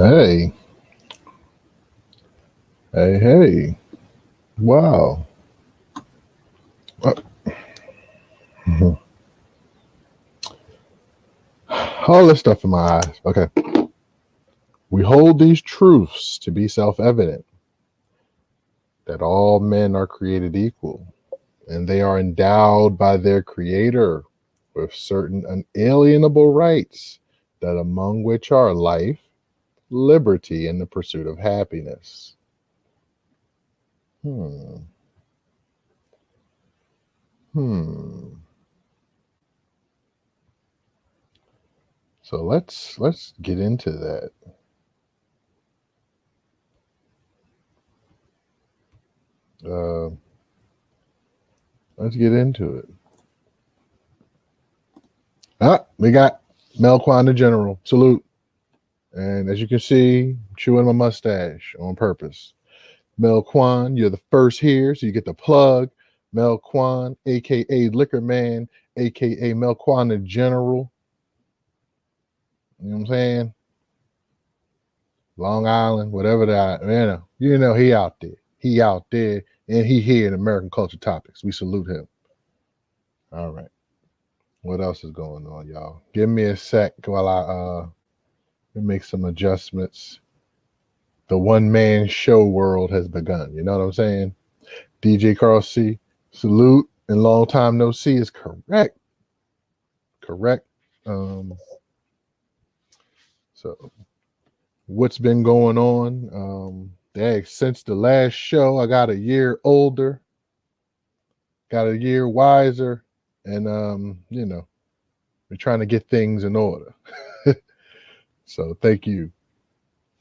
Hey, hey. Wow. Uh, All this stuff in my eyes. Okay. We hold these truths to be self evident that all men are created equal and they are endowed by their creator with certain unalienable rights, that among which are life, liberty, and the pursuit of happiness. Hmm. Hmm. So let's get into that. Uh, let's get into it. We got Melquan the General. Salute. And as you can see, chewing my mustache on purpose. Melquan, you're the first here, so you get the plug. Melquan, aka Liquor Man, aka Melquan the General. You know what I'm saying? Long Island, whatever that, he out there. He out there, and he here in American Culture Topics. We salute him. All right. What else is going on, y'all? Give me a sec while I make some adjustments. The one man show world has begun. You know what I'm saying? DJ Carl C, salute and long time no see is correct. Correct. Um, so what's been going on? Since the last show, I got a year older, got a year wiser, and we're trying to get things in order. So thank you.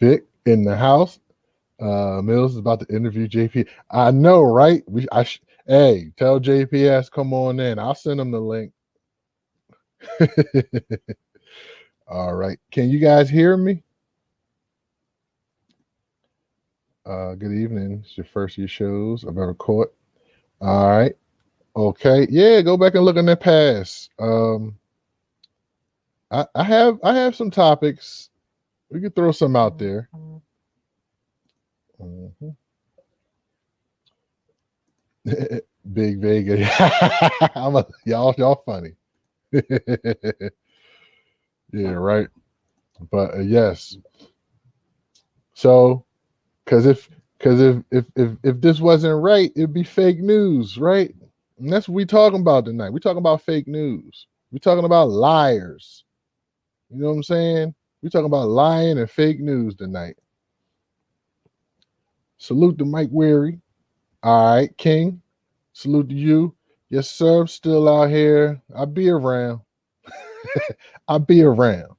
Vic in the house. Mills is about to interview JP. I know, right? Hey, tell JPS come on in. I'll send him the link. All right. Can you guys hear me? Good evening. It's your first of your shows I've ever caught. All right. Okay. Yeah, go back and look in the past. I have some topics. We could throw some out there. Mm-hmm. Big Vega. Y'all funny. Yeah, right. But yes. So, because if this wasn't right, it'd be fake news, right? And that's what we talking about tonight. We talking about fake news. We talking about liars. You know what I'm saying? We talking about lying and fake news tonight. Salute to Mike Weary. All right, King. Salute to you. Yes, sir. I'm still out here. I'll be around. I'll be around.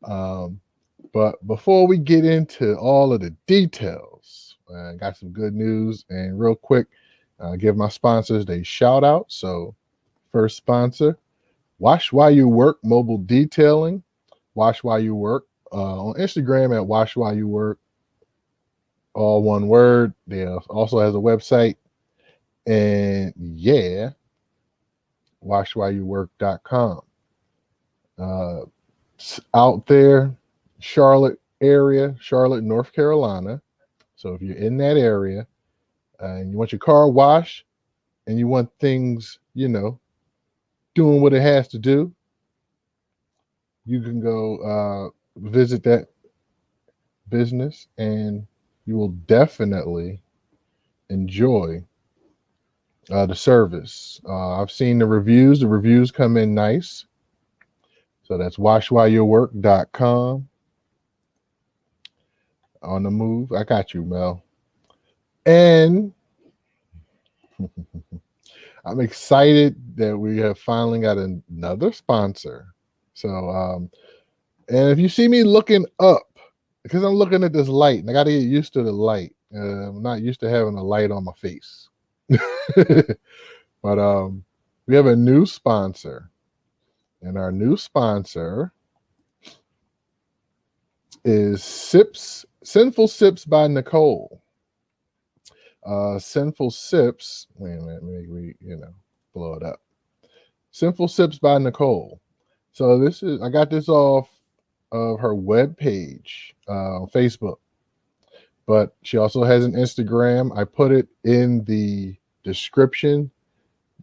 Um, but before we get into all of the details, I got some good news. And real quick, give my sponsors a shout out. So, first sponsor, Wash While You Work Mobile Detailing. Wash While You Work on Instagram at Wash While You Work. All one word. They also has a website. And yeah, washwhileyouwork.com. Out there, Charlotte area, Charlotte, North Carolina. So if you're in that area and you want your car washed and you want things, doing what it has to do, you can go visit that business and you will definitely enjoy the service. I've seen the reviews. The reviews come in nice. So that's washwhileyouwork.com. On the move. I got you, Mel. And I'm excited that we have finally got another sponsor. So, and if you see me looking up, because I'm looking at this light and I got to get used to the light. I'm not used to having a light on my face. But we have a new sponsor. And our new sponsor is Sinful Sips by Nicole. Sinful Sips. Wait a minute, maybe blow it up. Sinful Sips by Nicole. So I got this off of her webpage on Facebook, but she also has an Instagram. I put it in the description.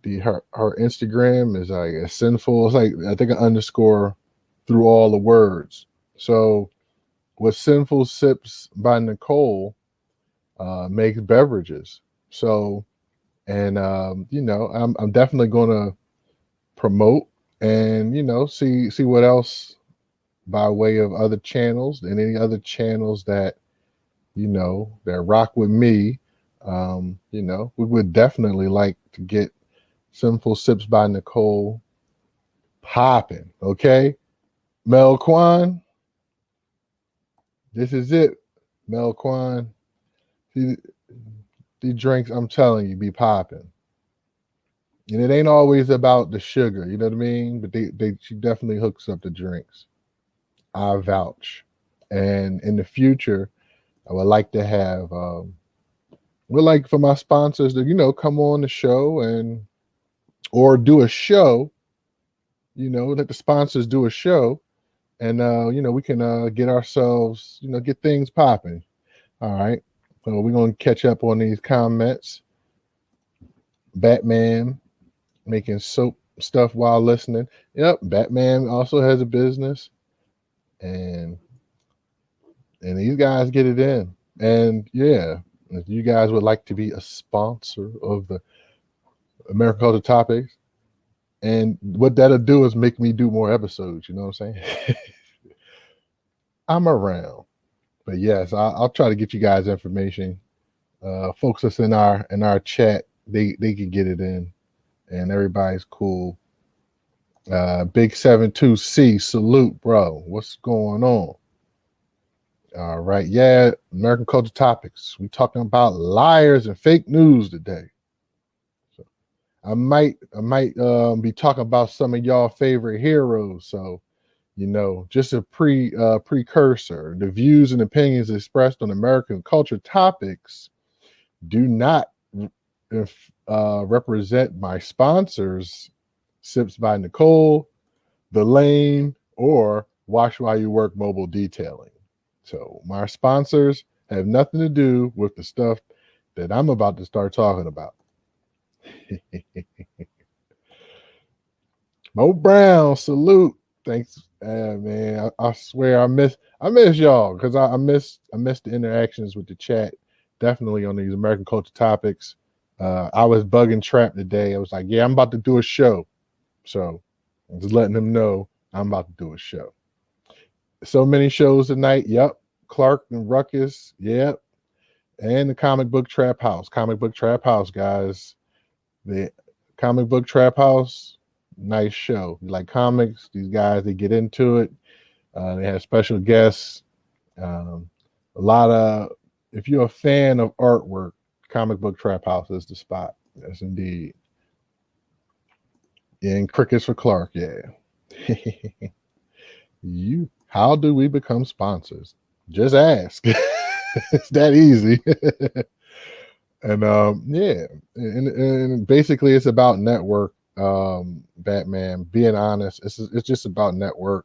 Her Instagram is like a sinful. It's like I think an underscore through all the words. So with Sinful Sips by Nicole makes beverages. So and I'm definitely gonna promote and see what else by way of other channels and any other channels that that rock with me. We would definitely like to get Sinful Sips by Nicole popping. Okay, Mel Kwan, this is it. Mel Kwan, the drinks, I'm telling you, be popping. And it ain't always about the sugar, you know what I mean? But she definitely hooks up the drinks. I vouch. And in the future, I would like to have would like for my sponsors to, come on the show and or do a show, let the sponsors do a show and we can get ourselves, get things popping. All right. So we're gonna catch up on these comments. Batman making soap stuff while listening. Yep, Batman also has a business, and these guys get it in. And yeah, if you guys would like to be a sponsor of the American Culture Topics, and what that'll do is make me do more episodes. You know what I'm saying? I'm around, but yes, I'll try to get you guys information. Folks that's in our chat, they can get it in, and everybody's cool. Big 72C, salute, bro. What's going on? All right, yeah, American Culture Topics. We talking about liars and fake news today. So I might be talking about some of y'all favorite heroes. So just a precursor. The views and opinions expressed on American Culture Topics do not represent my sponsors, Sips by Nicole, The Lane, or Watch While You Work Mobile Detailing. So my sponsors have nothing to do with the stuff that I'm about to start talking about. Mo Brown, salute. Thanks, man. I swear I miss y'all because I miss the interactions with the chat. Definitely on these American Culture Topics. I was bugging Trap today. I was like, yeah, I'm about to do a show. So I'm just letting them know I'm about to do a show. So many shows tonight. Yep. Clark and Ruckus. Yep. And the Comic Book Trap House. Comic Book Trap House, guys. The Comic Book Trap House, nice show. You like comics? These guys, they get into it. They have special guests. A lot of, if you're a fan of artwork, Comic Book Trap House is the spot. Yes, indeed. And Crickets for Clark, yeah. How do we become sponsors? Just ask. It's that easy. And yeah, and basically it's about network. Batman, being honest, it's just about network.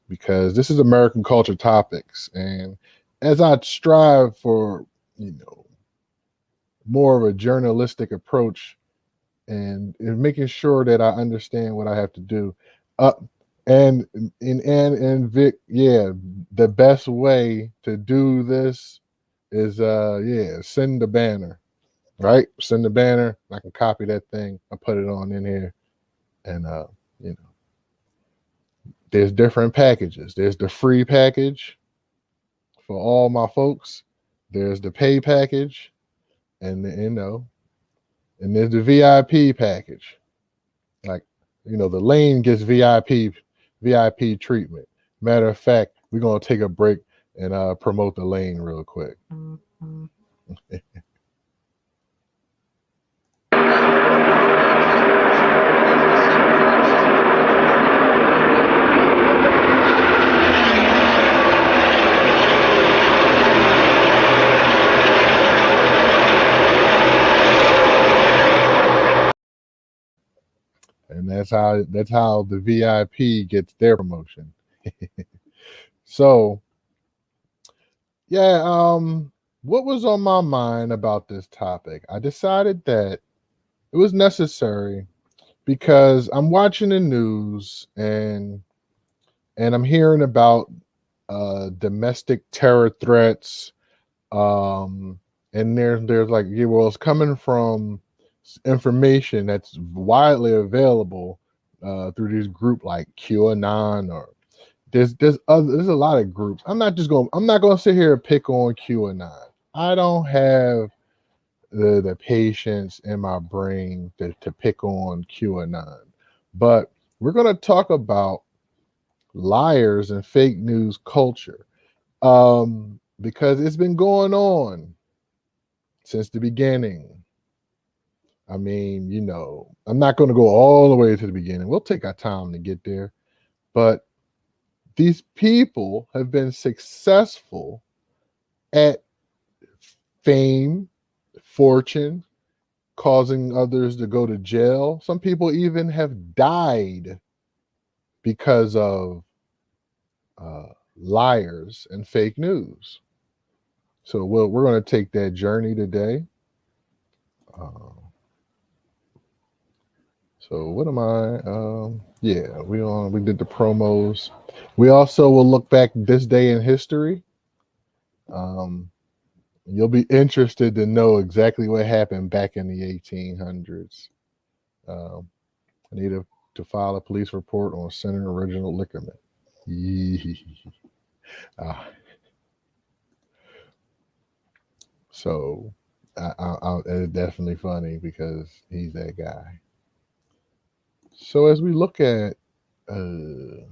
Because this is American Culture Topics, and as I strive for more of a journalistic approach and making sure that I understand what I have to do, and Vic, yeah, the best way to do this is send the banner. Right? Send the banner. I can copy that thing. I put it on in here. And there's different packages. There's the free package for all my folks. There's the pay package, and and there's the VIP package. Like, the Lane gets VIP treatment. Matter of fact, we're gonna take a break and promote the Lane real quick. And that's how the VIP gets their promotion. So, yeah, what was on my mind about this topic? I decided that it was necessary because I'm watching the news and I'm hearing about domestic terror threats. And there's like, yeah, well, it's coming from information that's widely available through this group like QAnon, or there's a lot of groups. I'm not gonna sit here and pick on QAnon. I don't have the patience in my brain to pick on QAnon. But we're gonna talk about liars and fake news culture. Because it's been going on since the beginning. I mean, I'm not going to go all the way to the beginning. We'll take our time to get there. But these people have been successful at fame, fortune, causing others to go to jail. Some people even have died because of uh, liars and fake news. So we're going to take that journey today. Uh, So what am I? Yeah, we did the promos. We also will look back this day in history. Um, you'll be interested to know exactly what happened back in the 1800s. Um, I need to file a police report on Senator Reginald Lickerman. Ah, so it's definitely funny because he's that guy. So as we look at, I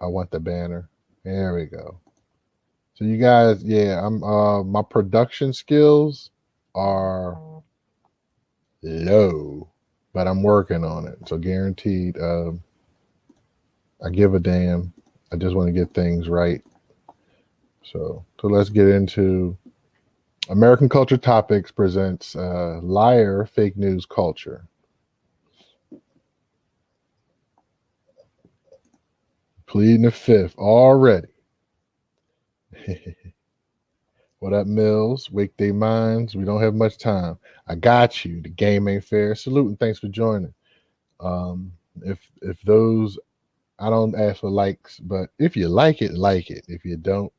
want the banner. There we go. So you guys, yeah, I'm my production skills are low, but I'm working on it. So guaranteed, I give a damn. I just want to get things right. So let's get into American Culture Topics presents liar fake news culture. Pleading the fifth already. What up, Mills? Wake their minds. We don't have much time. I got you. The game ain't fair. Salute and thanks for joining. If those, I don't ask for likes, but if you like it, like it. If you don't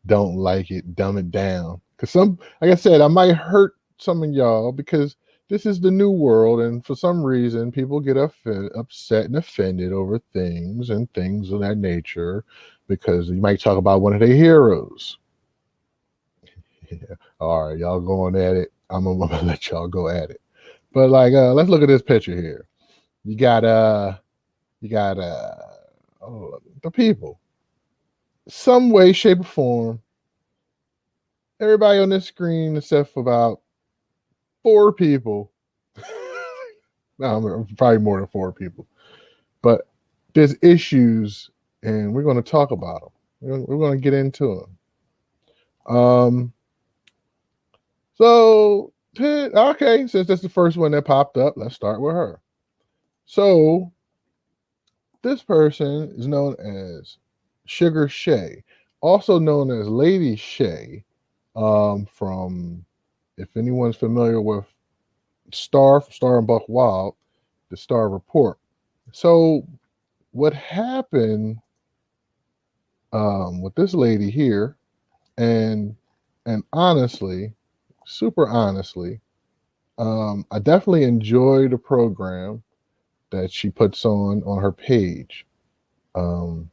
like it, dumb it down. Cause like I said, I might hurt some of y'all because this is the new world, and for some reason, people get upset and offended over things and things of that nature because you might talk about one of their heroes. Yeah. All right, y'all going at it. I'm gonna let y'all go at it. But like, let's look at this picture here. You got the people. Some way, shape, or form. Everybody on this screen, except for about four people. No, probably more than four people. But there's issues, and we're going to talk about them. We're going to get into them. So okay, since that's the first one that popped up, let's start with her. So this person is known as Sugar Shay, also known as Lady Shay, from, if anyone's familiar with Star and Buck Wild, the Star Report. So what happened with this lady here, and honestly, super honestly, I definitely enjoy the program that she puts on her page. Um,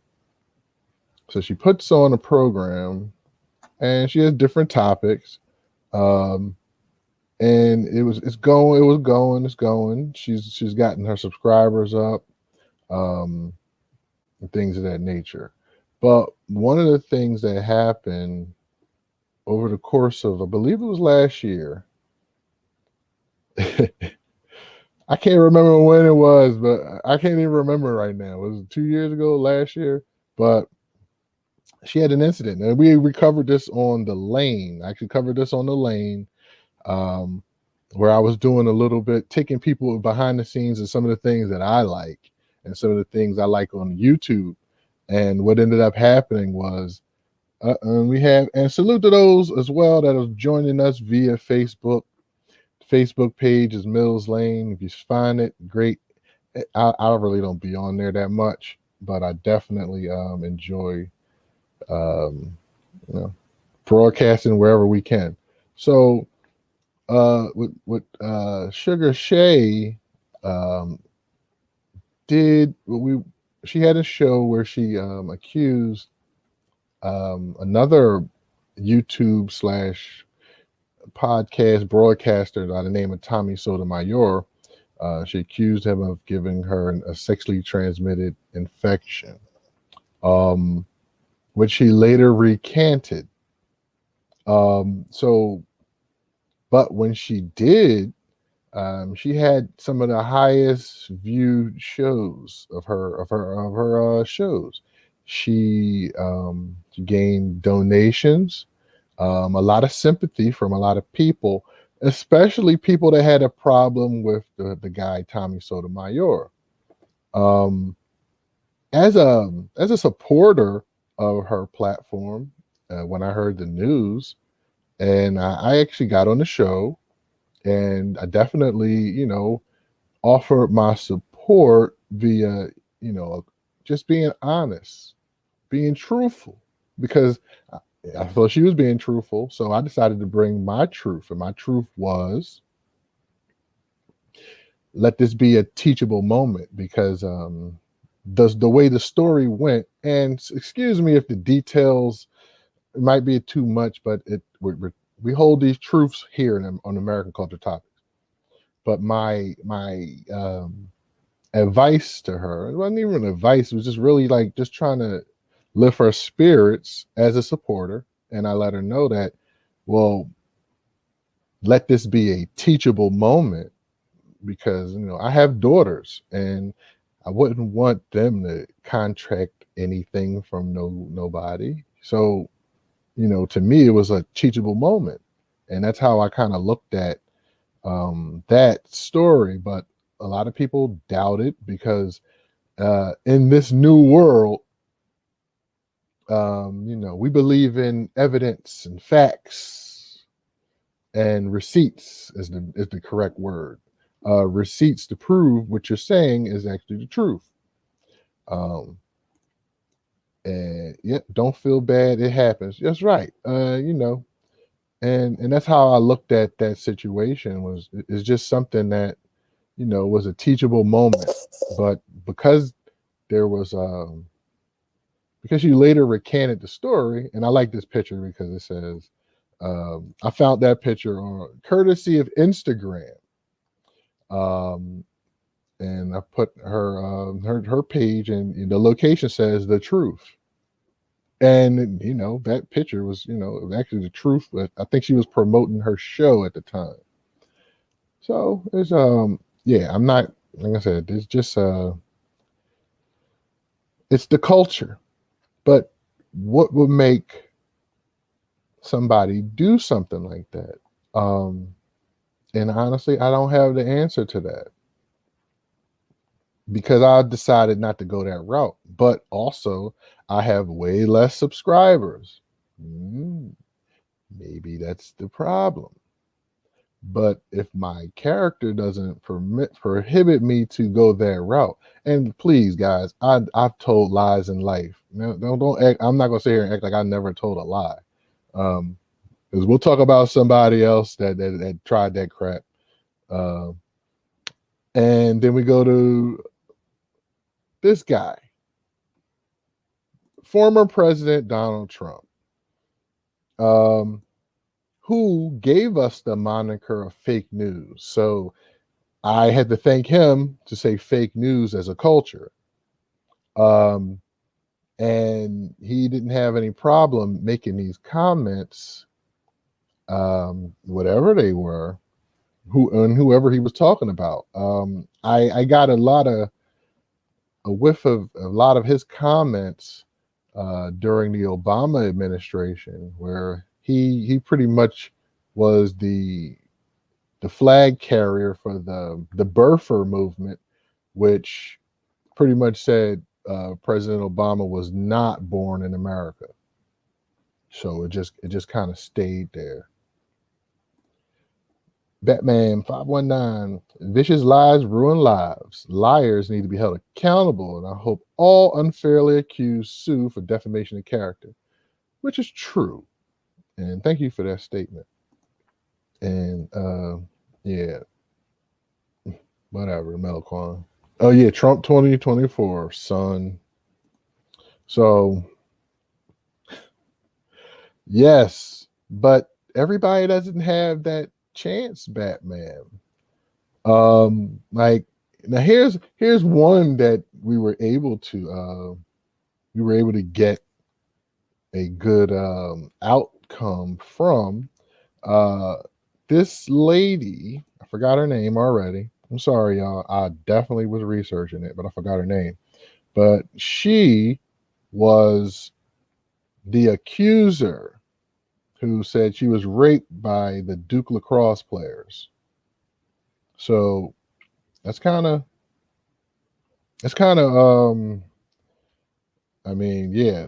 so she puts on a program, and she has different topics. Um, and it's going. She's gotten her subscribers up, um, and things of that nature. But one of the things that happened over the course of, I believe it was last year. I can't remember when it was, but I can't even remember right now. Was it 2 years ago, last year? But she had an incident, and we covered this on the lane. I actually covered this on the lane, um, where I was doing a little bit, taking people behind the scenes of some of the things that I like and some of the things I like on YouTube. And what ended up happening was we have, and salute to those as well that are joining us via Facebook. Facebook page is Mills Lane. If you find it, great. I really don't be on there that much, but I definitely enjoy you know, broadcasting wherever we can. So with Sugar Shay um, did we she had a show where she accused another YouTube slash podcast broadcaster by the name of Tommy Sotomayor. She accused him of giving her a sexually transmitted infection, um, which he later recanted. So, but when she did, she had some of the highest viewed shows of her shows. She gained donations, a lot of sympathy from a lot of people, especially people that had a problem with the guy Tommy Sotomayor. Um, as a supporter of her platform, when I heard the news, and I actually got on the show, and I definitely, offered my support via, just being honest, being truthful, because I thought she was being truthful. So I decided to bring my truth, and my truth was, let this be a teachable moment, because the way the story went, and excuse me if the details might be too much, but we hold these truths here on American Culture Topics. But my advice to her, it wasn't even advice, it was just really like just trying to lift her spirits as a supporter. And I let her know that, well, let this be a teachable moment, because I have daughters, and I wouldn't want them to contract anything from nobody. So, to me, it was a teachable moment, and that's how I kind of looked at that story. But a lot of people doubt it, because in this new world, we believe in evidence and facts and receipts is the correct word. Receipts to prove what you're saying is actually the truth. Um, and yeah, don't feel bad. It happens. That's right. And that's how I looked at that situation. Was it's just something that was a teachable moment, but there was because you later recanted the story, and I like this picture because it says, I found that picture on courtesy of Instagram, um, and I put her page, and the location says the truth, and that picture was actually the truth, but I think she was promoting her show at the time. So it's yeah, I'm not, like I said, it's just it's the culture. But what would make somebody do something like that? And honestly, I don't have the answer to that, because I decided not to go that route. But also, I have way less subscribers. Maybe that's the problem. But if my character doesn't prohibit me to go that route, and please, guys, I've told lies in life. No, don't act. I'm not gonna sit here and act like I never told a lie, because we'll talk about somebody else that tried that crap, uh, and then we go to this guy, former President Donald Trump, um, who gave us the moniker of fake news. So I had to thank him to say fake news as a culture. Um, and he didn't have any problem making these comments, whatever they were, whoever he was talking about. I got a whiff of a lot of his comments during the Obama administration, where he pretty much was the flag carrier for the birther movement, which pretty much said President Obama was not born in America. So it just kind of stayed there. Batman 519, vicious lies ruin lives. Liars need to be held accountable, and I hope all unfairly accused sue for defamation of character, which is true. And thank you for that statement. And yeah, whatever, Melquan. Oh yeah, Trump 2024, son. So yes, but everybody doesn't have that chance, Batman. Like now here's one that we were able to get a good outcome from. This lady, I forgot her name already. I'm sorry, y'all. I definitely was researching it, but I forgot her name. But she was the accuser who said she was raped by the Duke lacrosse players. So that's kind of I mean, yeah,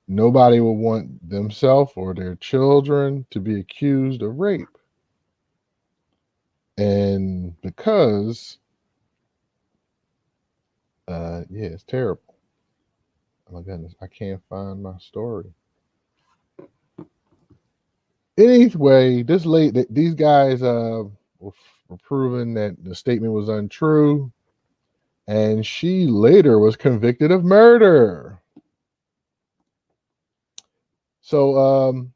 nobody would want themselves or their children to be accused of rape. And because yeah, it's terrible. Oh my goodness, I can't find my story. Anyway, these guys were proving that the statement was untrue, and she later was convicted of murder. So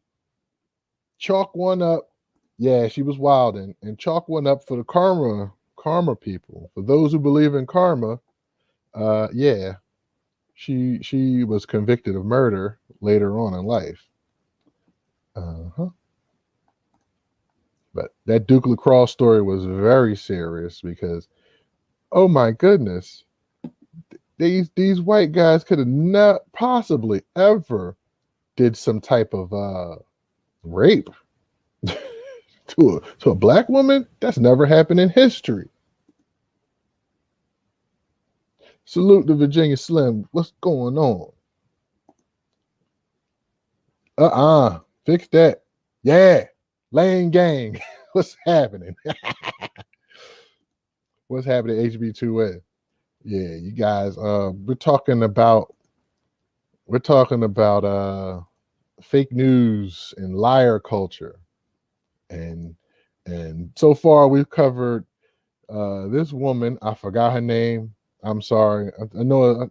chalk one up. Yeah, she was wilding, and chalk one up for the karma people. For those who believe in karma, yeah, she was convicted of murder later on in life. Uh-huh. But that Duke lacrosse story was very serious because, oh my goodness, these white guys could have not possibly ever did some type of rape to a black woman. That's never happened in history. Salute to Virginia Slim. What's going on? Fix that. Yeah, Lane Gang. What's happening? What's happening at HB2A? Yeah, you guys. We're talking about fake news and liar culture, and so far we've covered this woman. I forgot her name. I'm sorry. I know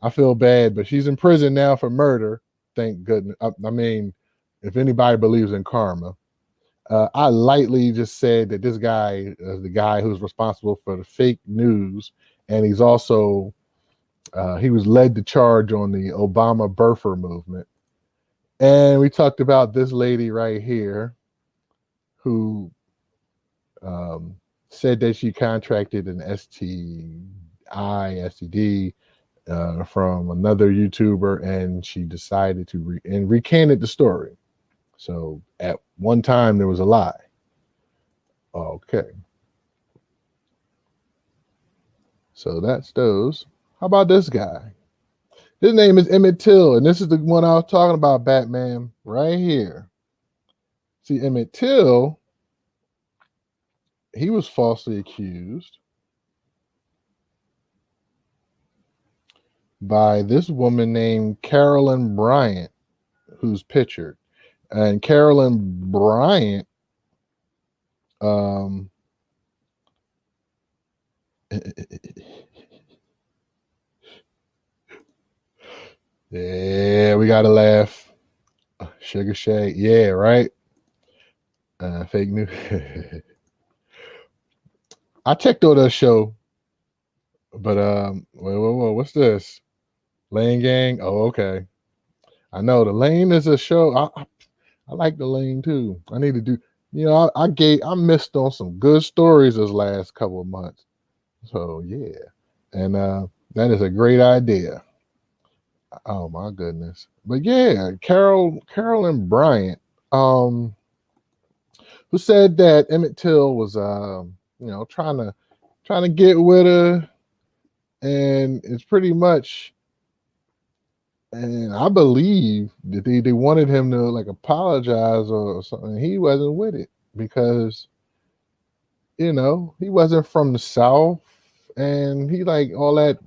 I feel bad, but she's in prison now for murder. Thank goodness. I mean, if anybody believes in karma, I lightly just said that this guy is the guy who's responsible for the fake news, and he's also he was led to charge on the Obama birther movement. And we talked about this lady right here who said that she contracted an STD from another YouTuber, and she decided to recanted the story. So at one time there was a lie. Okay. So that's those. How about this guy? His name is Emmett Till, and this is the one I was talking about, Batman, right here. See, Emmett Till, he was falsely accused by this woman named Carolyn Bryant, who's pictured. And Carolyn Bryant, yeah, we gotta laugh. Sugar Shay, yeah, right. Fake news. I checked out that show, but whoa, what's this? Lane Gang. Oh, okay. I know the Lane is a show. I like the Lane too. I need to do. I missed on some good stories this last couple of months. So yeah, and that is a great idea. Oh my goodness. But yeah, Carolyn Bryant, who said that Emmett Till was trying to get with her, And it's pretty much, and I believe that they wanted him to like apologize or something. He wasn't with it because, he wasn't from the South, and he like all that.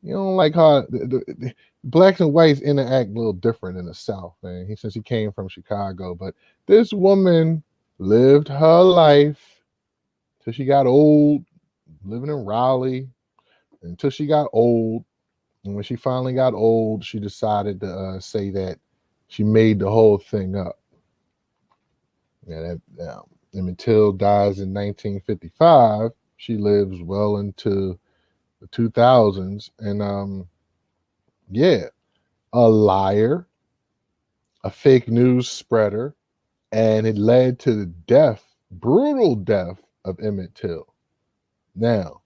You don't like how the blacks and whites interact a little different in the South, man. Since he came from Chicago, but this woman lived her life till she got old, living in Raleigh until she got old. And when she finally got old, she decided to say that she made the whole thing up. Yeah, Emmett Till dies in 1955. She lives well into the 2000s, and yeah, a liar, a fake news spreader, and it led to the brutal death of Emmett Till. Now,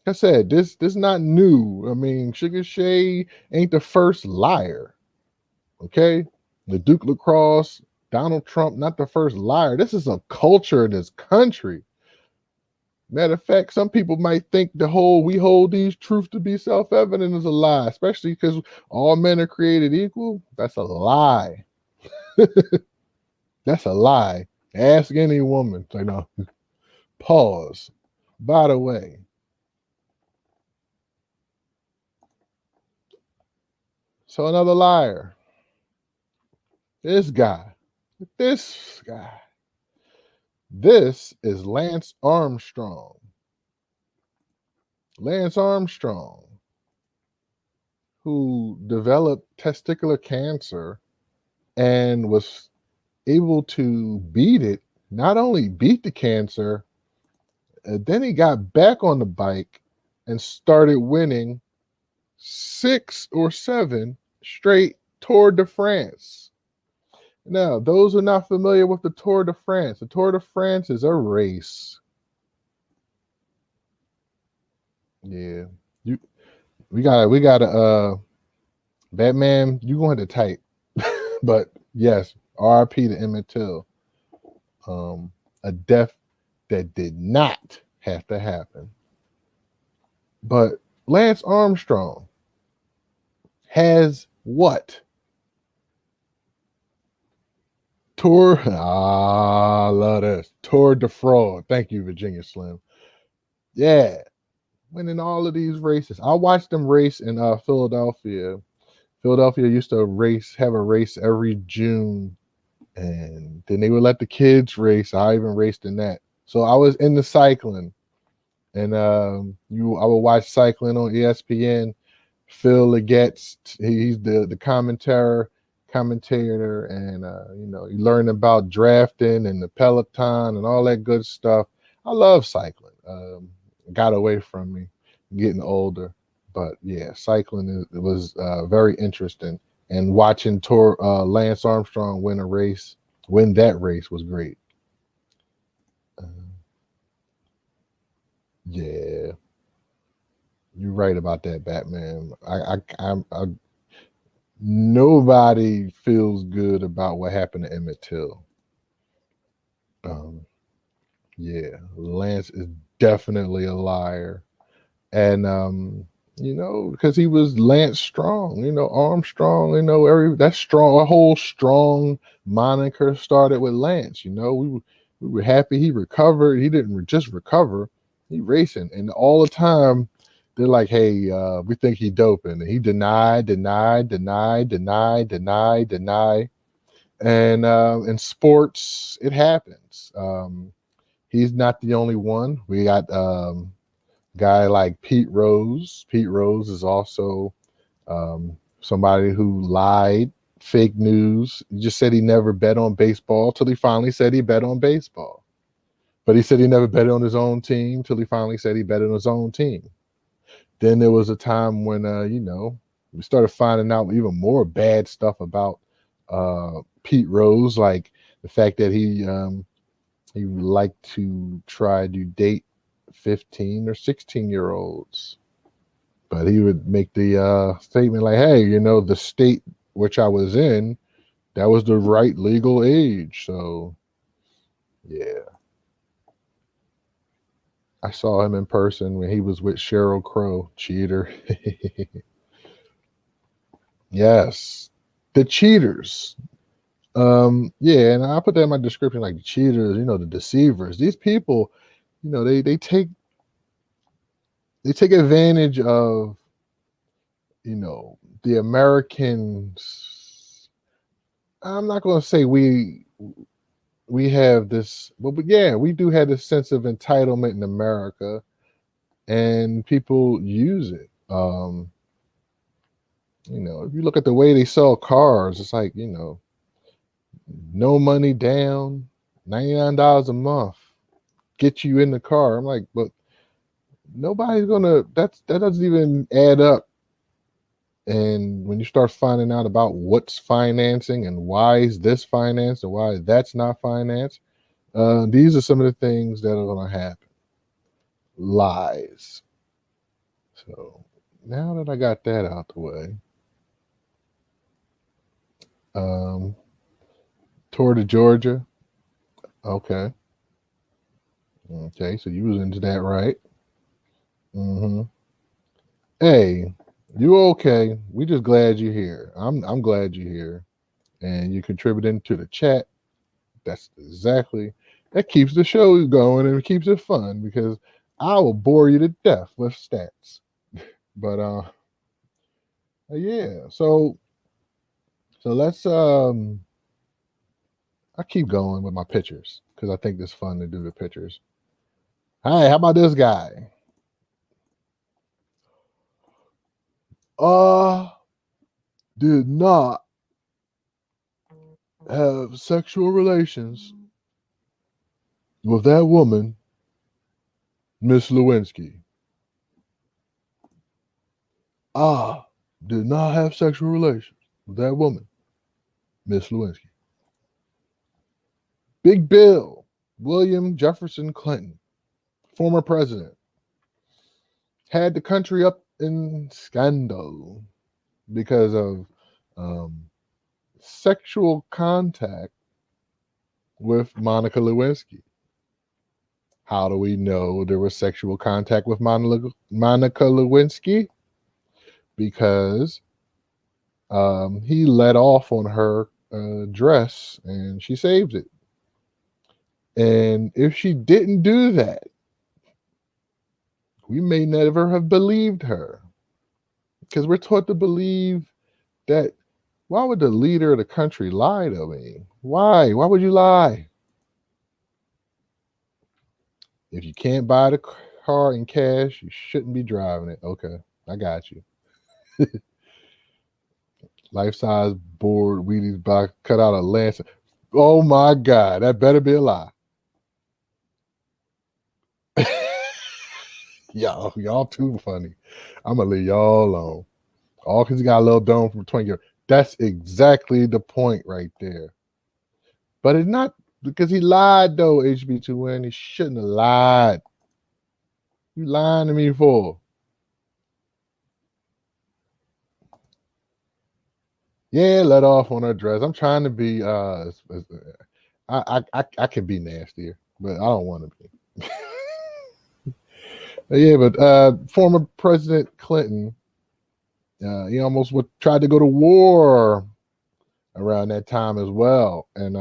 like I said, this not new. I mean, Sugar Shay ain't the first liar. Okay, the Duke Lacrosse, Donald Trump, not the first liar. This is a culture in this country. Matter of fact, some people might think we hold these truths to be self-evident is a lie, especially because all men are created equal. That's a lie. That's a lie. Ask any woman. Like, no, pause. By the way, so another liar. This guy. This guy. This is Lance Armstrong. Lance Armstrong, who developed testicular cancer and was able to beat it, not only beat the cancer, then he got back on the bike and started winning 6 or 7 straight Tour de France. Now, those who are not familiar with the Tour de France, the Tour de France is a race. Yeah. We gotta Batman, you going to type. But yes, RP to Emmett Till. A death that did not have to happen. But Lance Armstrong has what? I love this. Tour de Fraud. Thank you, Virginia Slim. Yeah, winning all of these races. I watched them race in Philadelphia. Philadelphia used to have a race every June, and then they would let the kids race. I even raced in that. So I was in the cycling, and I would watch cycling on ESPN. Phil Leggett, he's the commentator, and you learn about drafting and the Peloton and all that good stuff. I love cycling. Got away from me getting older, but yeah, cycling was very interesting. And watching Lance Armstrong win that race was great. Yeah, you're right about that, Batman. Nobody feels good about what happened to Emmett Till. Yeah, Lance is definitely a liar, and because he was Lance Strong, Armstrong, that's strong. A whole strong moniker started with Lance. We were happy he recovered. He didn't just recover; he racing, and all the time they're like, "Hey, we think he doping," and he denied. And in sports, it happens. He's not the only one. We got guy like Pete Rose. Pete Rose is also somebody who lied, fake news. He just said he never bet on baseball till he finally said he bet on baseball. But he said he never bet on his own team till he finally said he bet on his own team. Then there was a time when we started finding out even more bad stuff about Pete Rose, like the fact that he liked to try to date 15 or 16-year-olds. But he would make the statement like, hey, the state which I was in, that was the right legal age. So, yeah. I saw him in person when he was with Sheryl Crow. Cheater. Yes. The cheaters. Yeah, and I put that in my description, like the cheaters, the deceivers. These people, they take advantage of, the Americans. I'm not going to say we have this, but yeah, we do have this sense of entitlement in America, and people use it. If you look at the way they sell cars, it's like, no money down, $99 a month, get you in the car. I'm like, but nobody's gonna. That doesn't even add up. And when you start finding out about what's financing and why is this financed and why that's not financed, these are some of the things that are gonna happen. Lies. So now that I got that out the way, um, tour to Georgia. Okay. Okay. So you was into that, right? Mm-hmm. Hey, you okay? We just glad you're here. I'm glad you're here, and you're contributing to the chat. That's exactly that keeps the show going and it keeps it fun because I will bore you to death with stats. But yeah. So let's I keep going with my pictures because I think it's fun to do the pictures. Hey, how about this guy? Uh did not have sexual relations with that woman, Miss Lewinsky. I did not have sexual relations with that woman, Miss Lewinsky. Big Bill, William Jefferson Clinton, former president, had the country up in scandal because of um, sexual contact with Monica Lewinsky. How do we know there was sexual contact with Monica Lewinsky? Because he let off on her dress and she saved it. And if she didn't do that, we may never have believed her because we're taught to believe that. Why would the leader of the country lie to me? Why? Why would you lie? If you can't buy the car in cash, you shouldn't be driving it. Okay, I got you. Life size board Wheaties box cut out a lance. Oh my God, that better be a lie. y'all too funny. I'm gonna leave y'all alone. All because he got a little dome from 20 years. That's exactly the point right there. But it's not because he lied though, HB2N. He shouldn't have lied. You lying to me for? Yeah, let off on her dress. I'm trying to be I can be nastier, but I don't want to be. Yeah, but former President Clinton, he almost tried to go to war around that time as well. And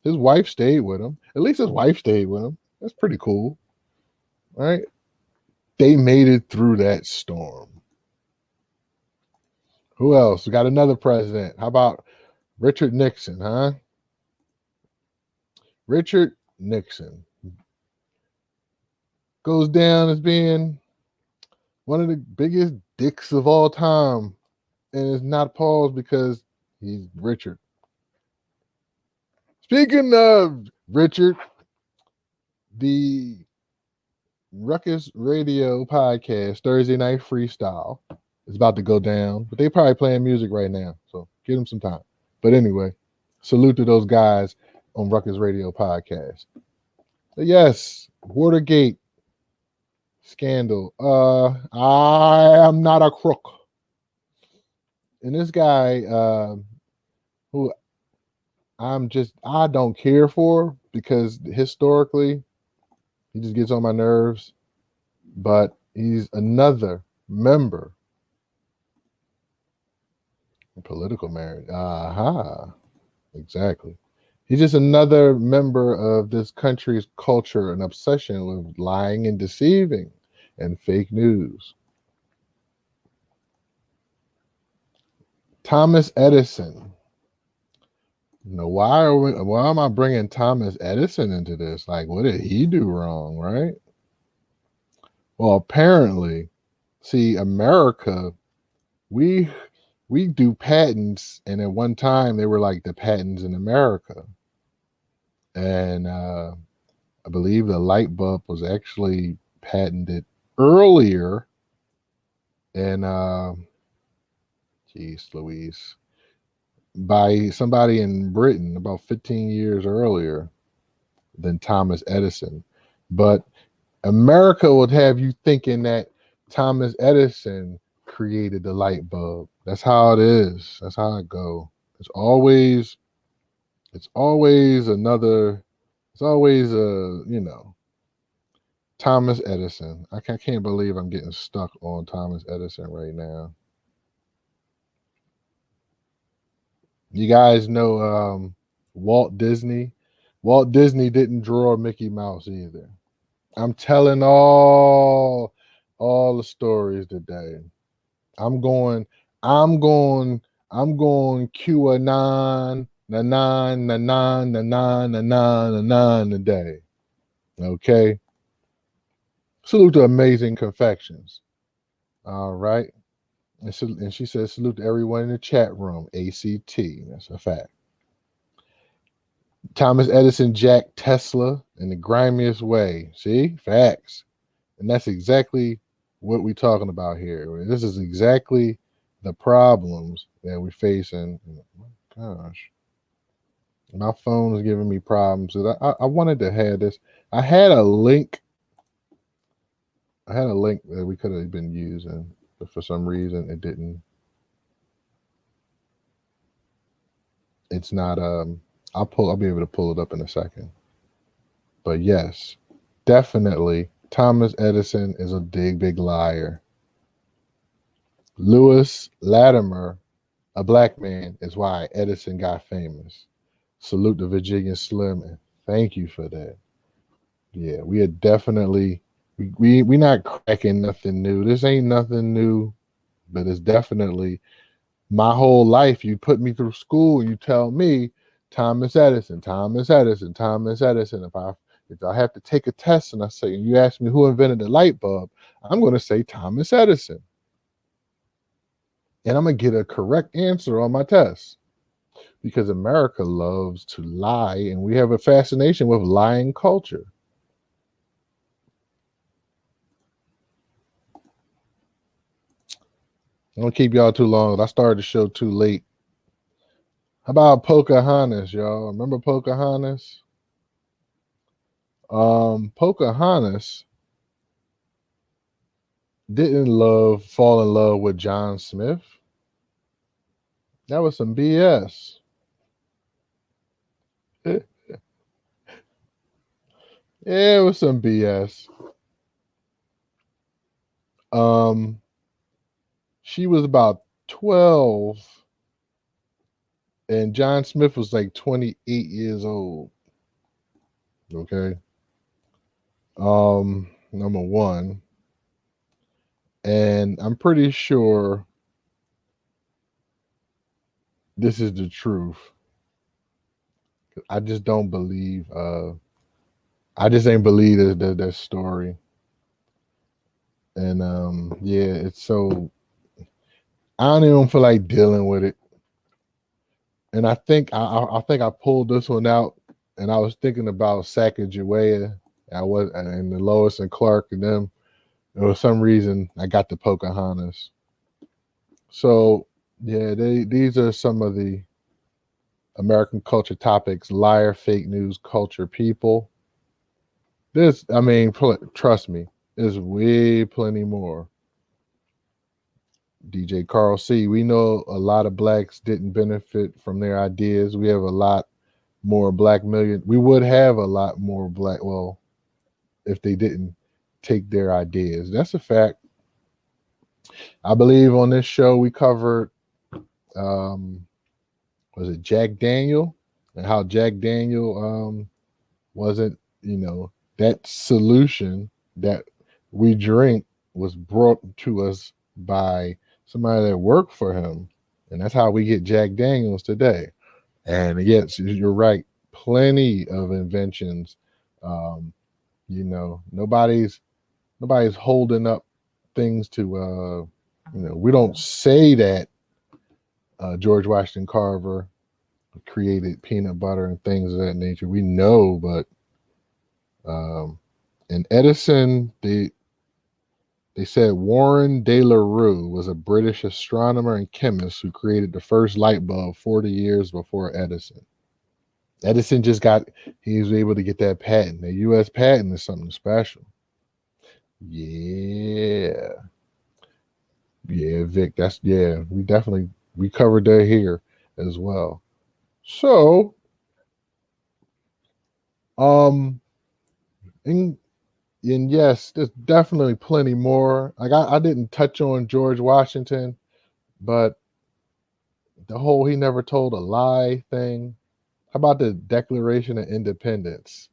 his wife stayed with him. At least his wife stayed with him. That's pretty cool. Right? They made it through that storm. Who else? We got another president. How about Richard Nixon, huh? Richard Nixon goes down as being one of the biggest dicks of all time. And it's not paused because he's Richard. Speaking of Richard, the Ruckus Radio podcast, Thursday Night Freestyle, is about to go down, but they probably playing music right now. So give them some time. But anyway, salute to those guys on Ruckus Radio podcast. But yes, Watergate scandal. I am not a crook. And this guy, who I don't care for because historically He just gets on my nerves, but he's another member. Political marriage. Aha. Exactly. He's just another member of this country's culture and obsession with lying and deceiving and fake news. Thomas Edison. Why am I bringing Thomas Edison into this? Like, what did he do wrong, right? Well, apparently, see, America, we we do patents, and at one time they were like the patents in America. And I believe the light bulb was actually patented earlier. And geez, Louise, by somebody in Britain about 15 years earlier than Thomas Edison. But America would have you thinking that Thomas Edison created the light bulb. That's how it is. That's how it go. It's always, it's always another. It's always Thomas Edison. I can't believe I'm getting stuck on Thomas Edison right now. You guys know Walt Disney? Walt Disney didn't draw Mickey Mouse either. I'm telling all the stories today. I'm going, I'm going, I'm going QAnon, na nine, na nine, na nine, na nine, na nine today. Okay. Salute to Amazing Confections. All right. And she says, salute to everyone in the chat room. ACT. That's a fact. Thomas Edison jacked Tesla in the grimiest way. See? Facts. And that's exactly what we're talking about here. This is exactly the problems that we're facing. Oh my gosh. My phone is giving me problems. I wanted to have this. I had a link. I had a link that we could have been using, but for some reason it didn't. It's not I'll be able to pull it up in a second. But yes, definitely Thomas Edison is a big liar. Lewis Latimer, a black man, is why Edison got famous. Salute to Virginia Slim, and thank you for that. Yeah, we are definitely we not cracking nothing new. This ain't nothing new, but it's definitely my whole life. You put me through school, you tell me Thomas Edison, Thomas Edison, Thomas Edison. If I have to take a test and I say, and you ask me who invented the light bulb, I'm going to say Thomas Edison. And I'm going to get a correct answer on my test because America loves to lie and we have a fascination with lying culture. I don't keep y'all too long. I started the show too late. How about Pocahontas, y'all? Remember Pocahontas? Pocahontas didn't fall in love with John Smith. That was some BS. Yeah, it was some BS. She was about 12 and John Smith was like 28 years old. Okay. Number one. And I'm pretty sure this is the truth. I just don't believe I just ain't believe that story. And yeah, it's so I don't even feel like dealing with it. And I think I think I pulled this one out and I was thinking about Sacagawea. I was and the Lois and Clark and them. And for some reason I got the Pocahontas. So yeah, these are some of the American culture topics: liar, fake news, culture, people. I mean, trust me, there's way plenty more. DJ Carl C. We know a lot of blacks didn't benefit from their ideas. We have a lot more black million. We would have a lot more black. Well, if they didn't take their ideas. That's a fact. I believe on this show we covered was it Jack Daniel, and how Jack Daniel wasn't, that solution that we drink was brought to us by somebody that worked for him. And that's how we get Jack Daniels today. And yes, you're right. Plenty of inventions. Nobody's holding up things to we don't say that George Washington Carver created peanut butter and things of that nature. We know, but and Edison, they said Warren de la Rue was a British astronomer and chemist who created the first light bulb 40 years before Edison. Edison he was able to get that patent. The U.S. patent is something special. Yeah. Yeah, Vic, we covered that here as well. So, and yes, there's definitely plenty more. Like I didn't touch on George Washington, but the whole he never told a lie thing. How about the Declaration of Independence?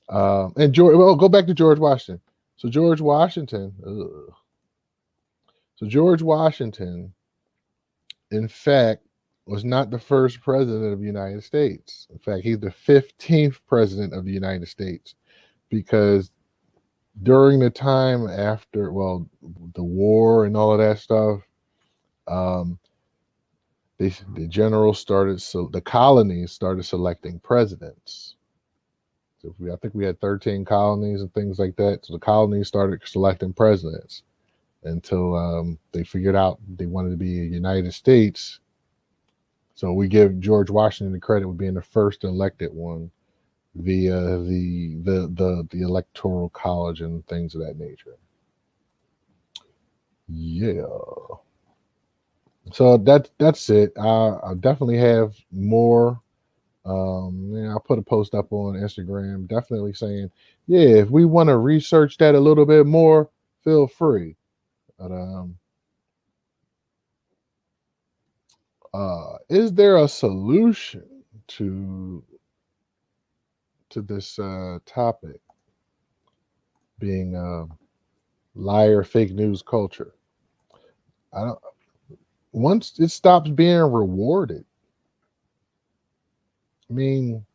And go back to George Washington. So George Washington, in fact, was not the first president of the United States. In fact, he's the 15th president of the United States, because during the time after, the war and all of that stuff, the generals the colonies started selecting presidents. So I think we had 13 colonies and things like that. So the colonies started selecting presidents until they figured out they wanted to be a United States. So we give George Washington the credit with being the first elected one via the electoral college and things of that nature. Yeah. So that's it. I definitely have more. I'll put a post up on Instagram, definitely saying, yeah, if we want to research that a little bit more, feel free. But is there a solution to this topic being liar, fake news culture? I don't. Once it stops being rewarded, I mean,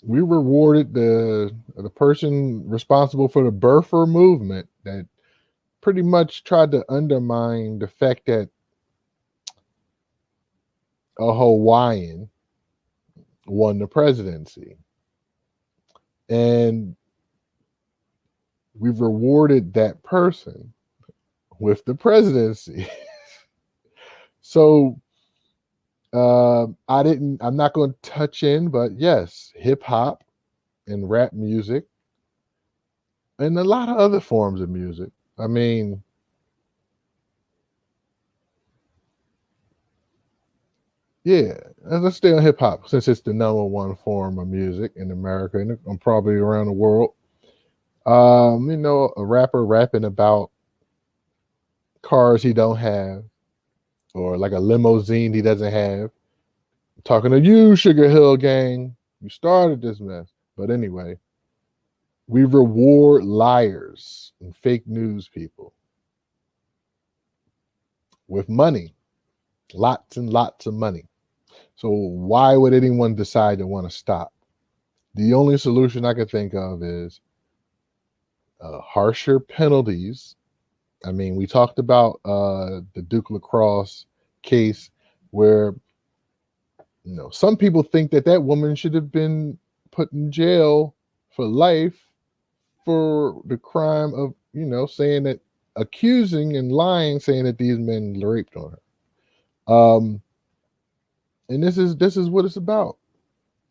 we rewarded the person responsible for the birther movement that pretty much tried to undermine the fact that a Hawaiian won the presidency. And we've rewarded that person with the presidency. So I'm not going to touch in, but yes, hip hop and rap music and a lot of other forms of music. I mean, yeah, let's stay on hip hop since it's the number one form of music in America and probably around the world. A rapper rapping about cars he don't have, or like a limousine he doesn't have. Talking to you, Sugar Hill Gang, you started this mess. But anyway, we reward liars and fake news people with money, lots and lots of money. So why would anyone decide to want to stop? The only solution I could think of is harsher penalties. I mean, we talked about the Duke Lacrosse case where, some people think that woman should have been put in jail for life for the crime of, saying that, accusing and lying, saying that these men raped on her. And this is what it's about.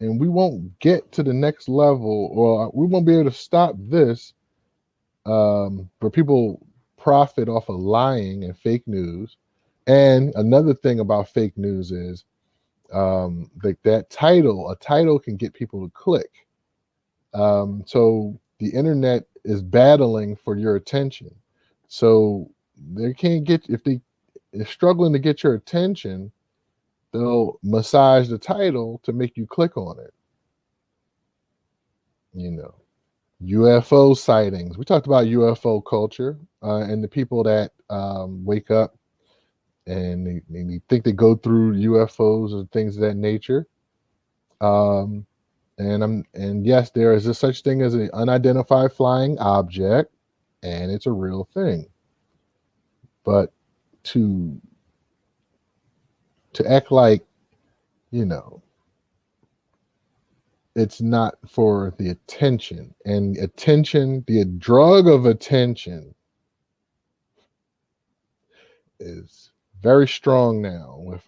And we won't get to the next level, or we won't be able to stop this, where people profit off of lying and fake news. And another thing about fake news is, like a title can get people to click. So the internet is battling for your attention. So they can't get, if they're struggling to get your attention, they'll massage the title to make you click on it. You know, UFO sightings. We talked about UFO culture and the people that wake up and they think they go through UFOs or things of that nature. Um, and yes, there is a such thing as an unidentified flying object, and it's a real thing. But to act like, you know, it's not for the attention, and attention, the drug of attention is very strong now with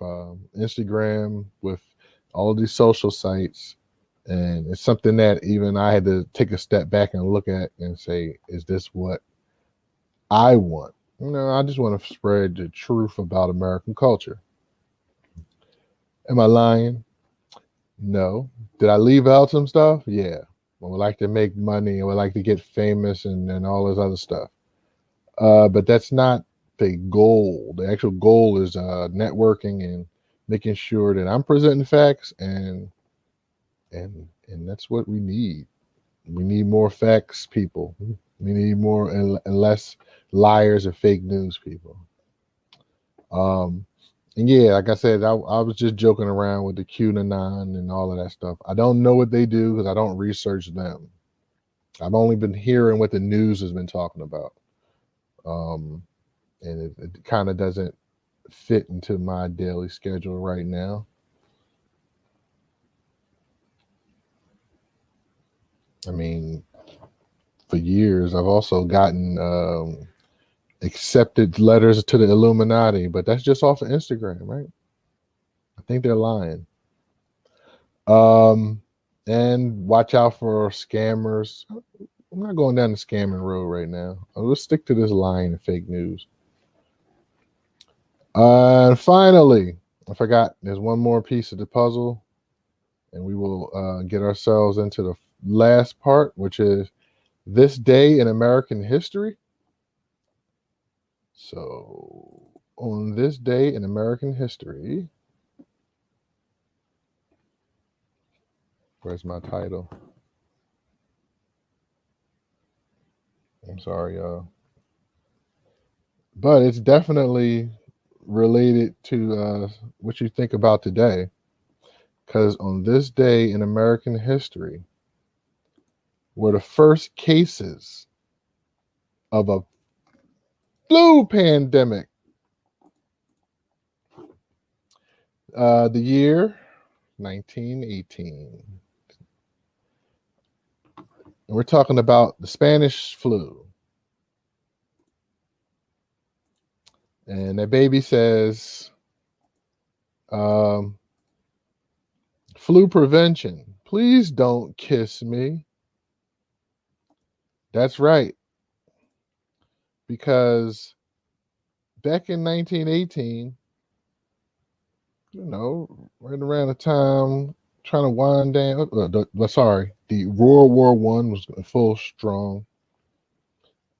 Instagram, with all of these social sites. And it's something that even I had to take a step back and look at and say, is this what I want? I just want to spread the truth about American culture. Am I lying? No. Did I leave out some stuff? Yeah. I would like to make money. I would like to get famous and all this other stuff. But that's not the goal. The actual goal is networking and making sure that I'm presenting facts, and that's what we need. We need more facts, people. We need more and less liars and fake news, people. And yeah, like I said, I was just joking around with the QAnon and all of that stuff. I don't know what they do because I don't research them. I've only been hearing what the news has been talking about. And it kind of doesn't fit into my daily schedule right now. I mean, for years, I've also gotten accepted letters to the Illuminati, but that's just off of Instagram, right? I think they're lying. And watch out for scammers. I'm not going down the scamming road right now. Let's stick to this lying and fake news. And finally, I forgot, there's one more piece of the puzzle, and we will get ourselves into the last part, which is this day in American history. So, on this day in American history, where's my title? I'm sorry, y'all. But it's definitely related to what you think about today. Because on this day in American history were the first cases of a flu pandemic. The year 1918. And we're talking about the Spanish flu. And that baby says, flu prevention. Please don't kiss me. That's right. Because back in 1918, right around the time trying to wind down, the World War One was full strong.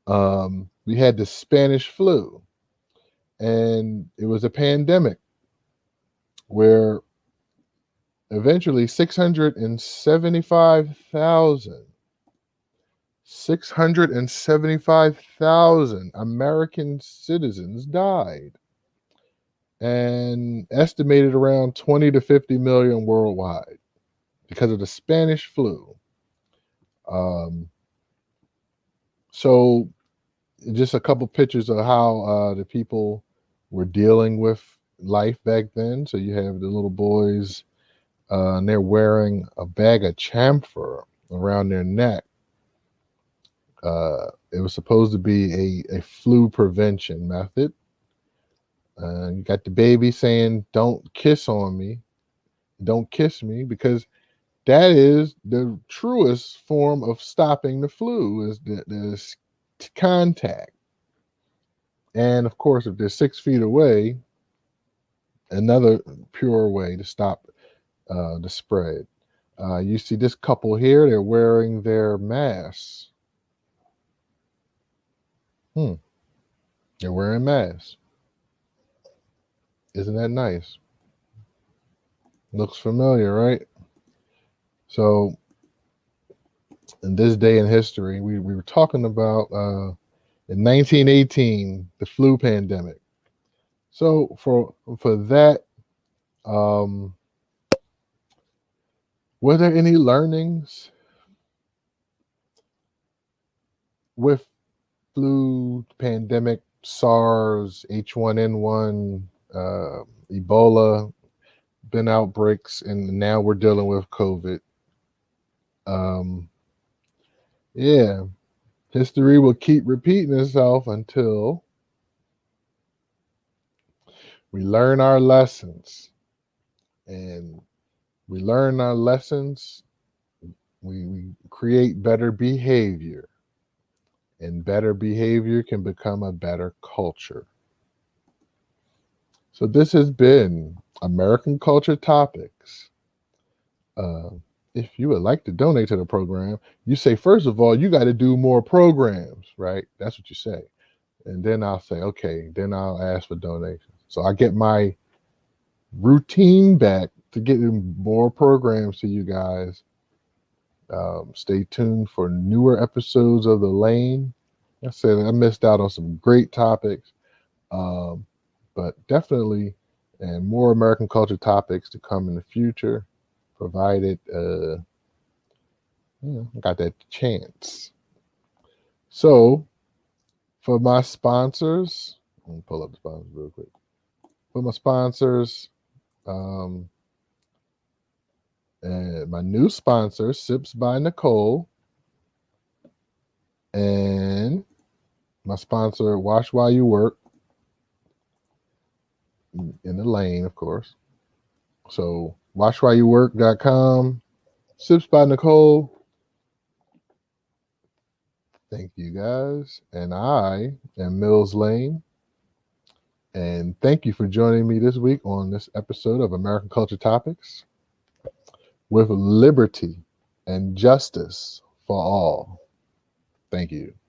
We had the Spanish flu, and it was a pandemic where eventually 675,000 American citizens died, and estimated around 20 to 50 million worldwide because of the Spanish flu. So just a couple pictures of how the people were dealing with life back then. So you have the little boys, and they're wearing a bag of chamfer around their neck. It was supposed to be a flu prevention method. You got the baby saying, "Don't kiss on me, don't kiss me," because that is the truest form of stopping the flu, is the contact. And of course, if they're 6 feet away, another pure way to stop the spread. You see this couple here, they're wearing their masks. They're wearing masks. Isn't that nice? Looks familiar, right? So, in this day in history, we were talking about in 1918 the flu pandemic. So for that, um, were there any learnings with flu pandemic, SARS, H1N1, Ebola, been outbreaks, and now we're dealing with COVID? Um, yeah, history will keep repeating itself until we learn our lessons. And we learn our lessons, we create better behavior. And better behavior can become a better culture. So this has been American Culture Topics. Uh, if you would like to donate to the program, you say, first of all, you got to do more programs, right? That's what you say. And then I'll say, okay, then I'll ask for donations. So I get my routine back to getting more programs to you guys. Stay tuned for newer episodes of The Lane. I said I missed out on some great topics, but definitely and more American culture topics to come in the future, provided got that chance. So for my sponsors, let me pull up the sponsors real quick. For my sponsors, and my new sponsor, Sips by Nicole, and my sponsor, Watch While You Work, in the lane, of course. So watchwhileyouwork.com, Sips by Nicole. Thank you guys. And I am Mills Lane. And thank you for joining me this week on this episode of American Culture Topics, with liberty and justice for all. Thank you.